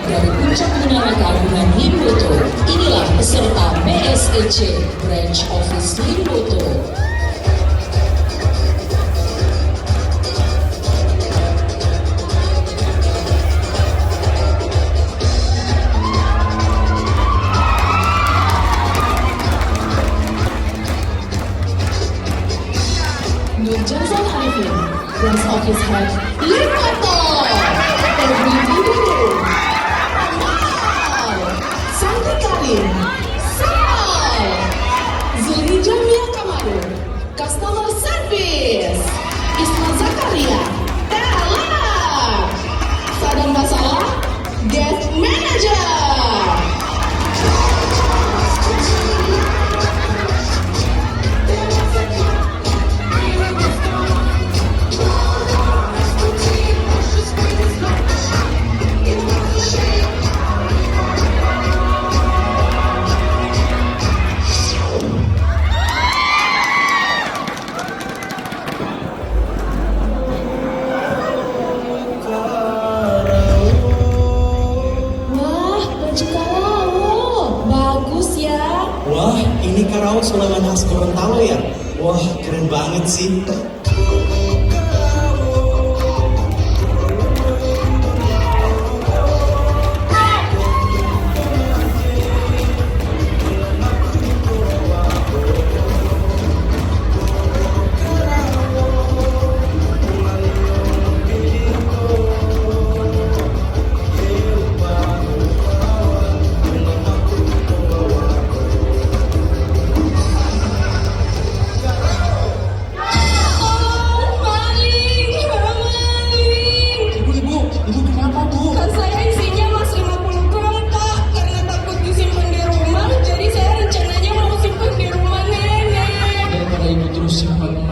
Dari puncak menara keagungan Limboto, inilah peserta BSEC Branch Office Limboto. Nur Jamzal Arifin, Branch Office Head Limboto. Customer Service Isma Zakaria Talak. Sadam Masalah Guest Manager. Wah, ini karaos lawan khas Gorontalo ya? Wah, keren banget sih.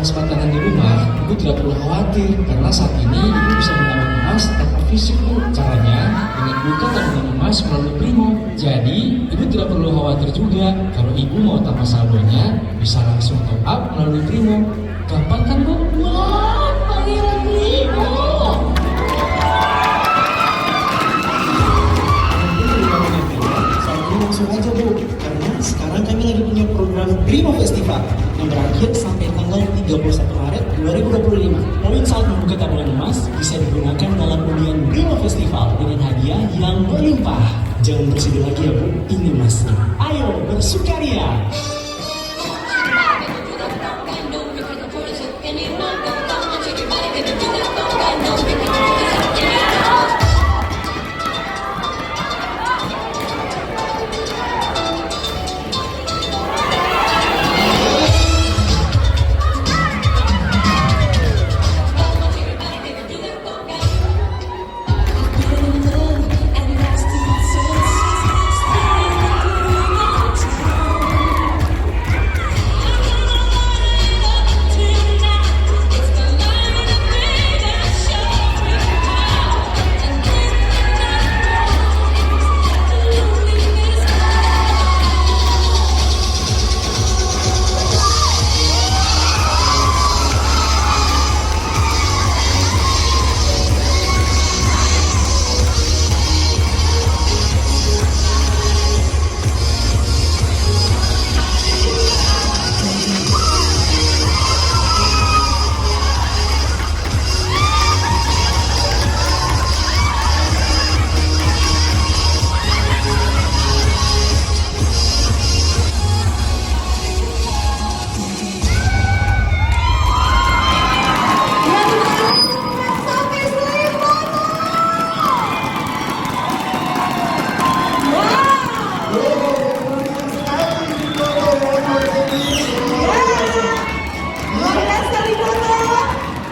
Patangan di rumah, ibu tidak perlu khawatir karena saat ini ibu bisa menabung emas tanpa fisik bu. Caranya dengan buka tabungan emas melalui Primo. Jadi ibu tidak perlu khawatir juga kalau ibu mau tambah saldonya bisa langsung top up melalui Primo. Gampang kan bu? Wah, panggilan Primo. Saat ini langsung aja bu, karena sekarang kami lagi punya program Primo Festival yang berakhir sampai tanggal 31 Maret 2025. Poin saat membuka tabungan emas bisa digunakan dalam undian Primo Festival dengan hadiah yang berlimpah. Jangan bersedih lagi ya bu, ini emasnya. Ayo bersukaria.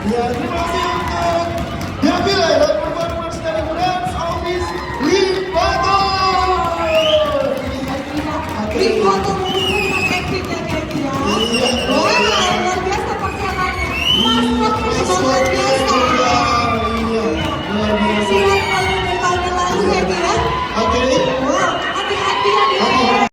Ya, terima kasih untuk diambil ya.